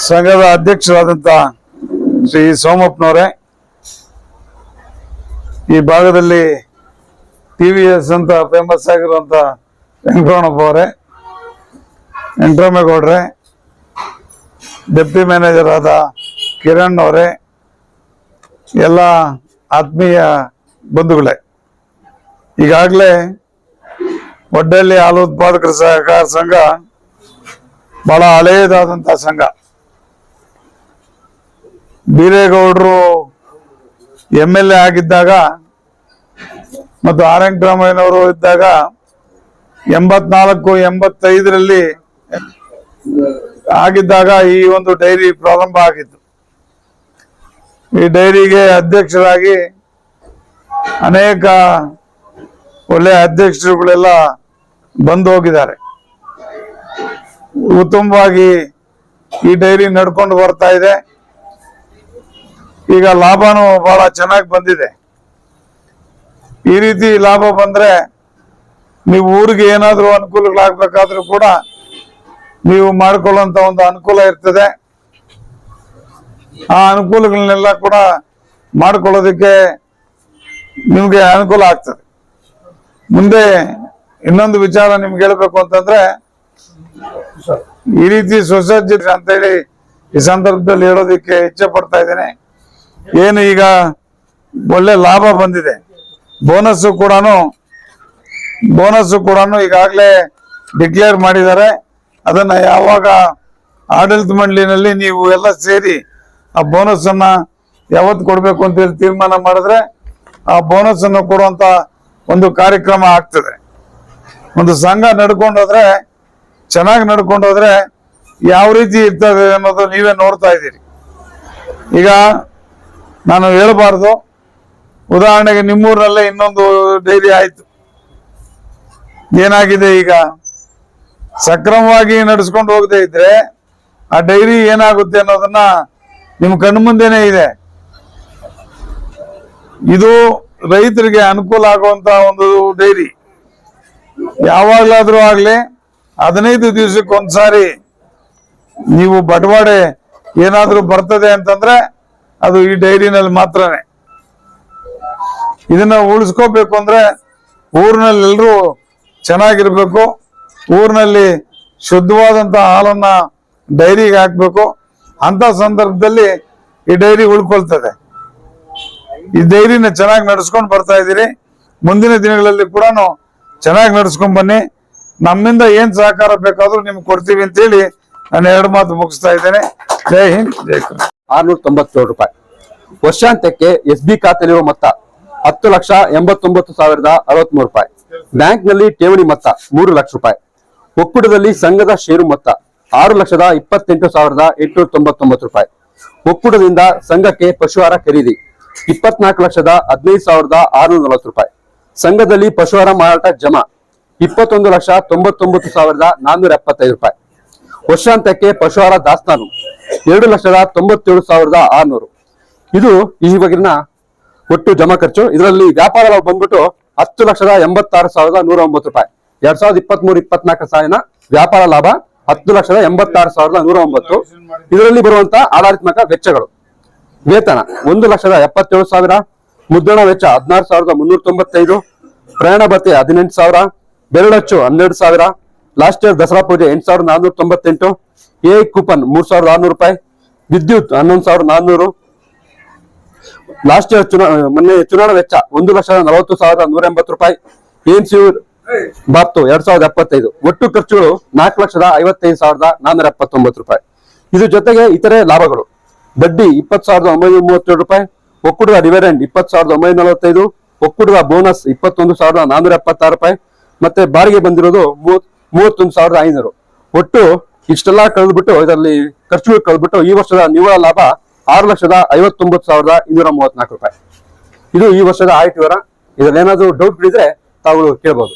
ಸಂಘದ ಅಧ್ಯಕ್ಷರಾದಂತ ಶ್ರೀ ಸೋಮಪ್ಪನವರೇ, ಈ ಭಾಗದಲ್ಲಿ TVS ಅಂತ ಫೇಮಸ್ ಆಗಿರುವಂತ ವೆಂಕಟರಮಣಪ್ಪ ಅವರೇ, ವೆಂಕಟರಾಮೇಗೌಡ್ರೆ, ಡೆಪ್ಟಿ ಮ್ಯಾನೇಜರ್ ಆದ ಕಿರಣ್ ಅವರೇ, ಎಲ್ಲ ಆತ್ಮೀಯ ಬಂಧುಗಳೇ, ಈಗಾಗಲೇ ಒಡ್ಡಳ್ಳಿ ಹಾಲು ಉತ್ಪಾದಕರ ಸಹಕಾರ ಸಂಘ ಬಹಳ ಹಳೆಯದಾದಂತಹ ಸಂಘ. ಬೀರೇಗೌಡರು MLA ಆಗಿದ್ದಾಗ ಮತ್ತು ಆರ್ ವೆಂಕಟರಾಮಯ್ಯನವರು ಇದ್ದಾಗ 84-85ರಲ್ಲಿ ಆಗಿದ್ದಾಗ ಈ ಒಂದು ಡೈರಿ ಪ್ರಾರಂಭ ಆಗಿತ್ತು. ಈ ಡೈರಿಗೆ ಅಧ್ಯಕ್ಷರಾಗಿ ಅನೇಕ ಒಳ್ಳೆಯ ಅಧ್ಯಕ್ಷರುಗಳೆಲ್ಲ ಬಂದು ಹೋಗಿದ್ದಾರೆ. ಉತ್ತಮವಾಗಿ ಈ ಡೈರಿ ನಡ್ಕೊಂಡು ಬರ್ತಾ ಇದೆ. ಈಗ ಲಾಭನೂ ಬಹಳ ಚೆನ್ನಾಗಿ ಬಂದಿದೆ. ಈ ರೀತಿ ಲಾಭ ಬಂದ್ರೆ ನೀವು ಊರಿಗೆ ಏನಾದರೂ ಅನುಕೂಲಗಳಾಗಬೇಕಾದ್ರೂ ಕೂಡ ನೀವು ಮಾಡಿಕೊಳ್ಳುವಂತ ಒಂದು ಅನುಕೂಲ ಇರ್ತದೆ. ಆ ಅನುಕೂಲಗಳನ್ನೆಲ್ಲ ಕೂಡ ಮಾಡಿಕೊಳ್ಳೋದಕ್ಕೆ ನಿಮ್ಗೆ ಅನುಕೂಲ ಆಗ್ತದೆ. ಮುಂದೆ ಇನ್ನೊಂದು ವಿಚಾರ ನಿಮ್ಗೆ ಹೇಳ್ಬೇಕು ಅಂತಂದ್ರೆ, ಈ ರೀತಿ ಸುಸಜ್ಜಿತ ಅಂತ ಹೇಳಿ ಈ ಸಂದರ್ಭದಲ್ಲಿ ಹೇಳೋದಕ್ಕೆ ಇಚ್ಛೆ ಪಡ್ತಾ ಇದ್ದೇನೆ. ಏನು ಈಗ ಒಳ್ಳೆ ಲಾಭ ಬಂದಿದೆ. ಬೋನಸ್ ಕೂಡ ಈಗಾಗಲೇ ಡಿಕ್ಲೇರ್ ಮಾಡಿದ್ದಾರೆ. ಅದನ್ನ ಯಾವಾಗ ಆಡಳಿತ ಮಂಡಳಿನಲ್ಲಿ ನೀವು ಎಲ್ಲ ಸೇರಿ ಆ ಬೋನಸ್ ಅನ್ನ ಯಾವತ್ತು ಕೊಡ್ಬೇಕು ಅಂತ ಹೇಳಿ ತೀರ್ಮಾನ ಮಾಡಿದ್ರೆ ಆ ಬೋನಸ್ ಅನ್ನು ಕೊಡುವಂತ ಒಂದು ಕಾರ್ಯಕ್ರಮ ಆಗ್ತದೆ. ಒಂದು ಸಂಘ ನಡ್ಕೊಂಡೋದ್ರೆ, ಚೆನ್ನಾಗಿ ನಡ್ಕೊಂಡೋದ್ರೆ ಯಾವ ರೀತಿ ಇರ್ತದೆ ಅನ್ನೋದು ನೀವೇ ನೋಡ್ತಾ ಇದ್ದೀರಿ. ಈಗ ನಾನು ಹೇಳಬಾರ್ದು, ಉದಾಹರಣೆಗೆ ನಿಮ್ಮೂರಿನಲ್ಲೇ ಇನ್ನೊಂದು ಡೈರಿ ಆಯ್ತು. ಏನಾಗಿದೆ, ಈಗ ಸಕ್ರಮವಾಗಿ ನಡೆಸ್ಕೊಂಡು ಹೋಗದೆ ಇದ್ರೆ ಆ ಡೈರಿ ಏನಾಗುತ್ತೆ ಅನ್ನೋದನ್ನ ನಿಮ್ ಕಣ್ಣು ಮುಂದೆನೆ ಇದೆ. ಇದು ರೈತರಿಗೆ ಅನುಕೂಲ ಆಗುವಂತ ಒಂದು ಡೈರಿ. ಯಾವಾಗ್ಲಾದ್ರೂ ಆಗ್ಲಿ 15 ದಿವಸಕ್ಕೊಂದ್ಸಾರಿ ನೀವು ಬಟವಾಡೆ ಏನಾದ್ರೂ ಬರ್ತದೆ ಅಂತಂದ್ರೆ ಅದು ಈ ಡೈರಿನಲ್ಲಿ ಮಾತ್ರನೇ. ಇದನ್ನ ಉಳಿಸ್ಕೋಬೇಕು ಅಂದ್ರೆ ಊರಿನಲ್ಲಿ ಎಲ್ಲರೂ ಚೆನ್ನಾಗಿರ್ಬೇಕು. ಊರಿನಲ್ಲಿ ಶುದ್ಧವಾದಂತ ಹಾಲನ್ನ ಡೈರಿಗೆ ಹಾಕ್ಬೇಕು. ಅಂತ ಸಂದರ್ಭದಲ್ಲಿ ಈ ಡೈರಿ ಉಳ್ಕೊಳ್ತದೆ. ಈ ಡೈರಿನ ಚೆನ್ನಾಗಿ ನಡ್ಸ್ಕೊಂಡು ಬರ್ತಾ ಇದ್ದೀರಿ. ಮುಂದಿನ ದಿನಗಳಲ್ಲಿ ಕೂಡ ಚೆನ್ನಾಗಿ ನಡ್ಸ್ಕೊಂಡ್ ಬನ್ನಿ. ನಮ್ಮಿಂದ ಏನ್ ಸಹಕಾರ ಬೇಕಾದ್ರೂ ನಿಮ್ಗೆ ಕೊಡ್ತೀವಿ ಅಂತ ಹೇಳಿ ನಾನು 2 ಮಾತು ಮುಗಿಸ್ತಾ ಇದ್ದೇನೆ. ಜೈ ಹಿಂದ್, ಜೈ ಕರ್ನಾಟಕ. 697 ರೂಪಾಯಿ. ವರ್ಷಾಂತ್ಯಕ್ಕೆ SB ಖಾತೆಯಲ್ಲಿರುವ ಮೊತ್ತ 10,89,063 ರೂಪಾಯಿ. ಬ್ಯಾಂಕ್ ನಲ್ಲಿ ಠೇವಣಿ ಮೊತ್ತ 3 ಲಕ್ಷ ರೂಪಾಯಿ. ಒಕ್ಕೂಟದಲ್ಲಿ ಸಂಘದ ಷೇರು ಮೊತ್ತ 6,28,899 ರೂಪಾಯಿ. ಒಕ್ಕೂಟದಿಂದ ಸಂಘಕ್ಕೆ ಪಶುಹಾರ ಖರೀದಿ 24,15,640 ರೂಪಾಯಿ. ಸಂಘದಲ್ಲಿ ಪಶುಹಾರ ಮಾರಾಟ ಜಮಾ 21,99,475 ರೂಪಾಯಿ. ವರ್ಷಾಂತ್ಯಕ್ಕೆ ಪಶುಹಾರ ದಾಸ್ತಾನು 2,97,600. ಇದು ಈವರೆಗಿನ ಒಟ್ಟು ಜಮಾ ಖರ್ಚು. ಇದರಲ್ಲಿ ವ್ಯಾಪಾರ ಲಾಭ ಬಂದ್ಬಿಟ್ಟು 10,86,109 ರೂಪಾಯಿ. 2023-24 ಸಾಲಿನ ವ್ಯಾಪಾರ ಲಾಭ 10,86,109. ಇದರಲ್ಲಿ ಬರುವಂತ ಆಡಳಿತಾತ್ಮಕ ವೆಚ್ಚಗಳು: ವೇತನ 1,77,000, ಮುದ್ರಣ ವೆಚ್ಚ 16,395, ಪ್ರಯಾಣ ಭತ್ಯೆ 18,000, ಬೆರಳಚ್ಚು 12,000, ಲಾಸ್ಟ್ ಇಯರ್ ದಸರಾ ಪೂಜೆ 8,498, ಎ ಕೂಪನ್ 3,600 ರೂಪಾಯಿ, ವಿದ್ಯುತ್ 11,400, ಲಾಸ್ಟ್ ಇಯರ್ ಮೊನ್ನೆ ಚುನಾವಣಾ ವೆಚ್ಚ 1,40,180 ರೂಪಾಯಿ, ANCU ಬಾಪ್ತು 2,075. ಒಟ್ಟು ಖರ್ಚುಗಳು 4,55,479 ರೂಪಾಯಿ. ಇದ್ರ ಜೊತೆಗೆ ಇತರೆ ಲಾಭಗಳು: ಬಡ್ಡಿ 20,937 ರೂಪಾಯಿ, ಒಕ್ಕೂಟದ ಡಿವಿಡೆಂಡ್ 20,945, ಒಕ್ಕೂಟದ ಬೋನಸ್ 21,476 ರೂಪಾಯಿ, ಮತ್ತೆ ಬಾರಿಗೆ ಬಂದಿರೋದು 31,500. ಒಟ್ಟು ಇಷ್ಟೆಲ್ಲ ಕಳೆದ್ಬಿಟ್ಟು, ಇದರಲ್ಲಿ ಖರ್ಚುಗಳು ಕಳೆದ್ಬಿಟ್ಟು ಈ ವರ್ಷದ ನಿವ್ವಳ ಲಾಭ 6,59,234 ರೂಪಾಯಿ. ಇದು ಈ ವರ್ಷದ ಆಯ್ತು ವಿವರ. ಇದ್ರಲ್ಲಿ ಏನಾದ್ರು ಡೌಟ್ ಇದ್ರೆ ತಾವು ಕೇಳಬಹುದು.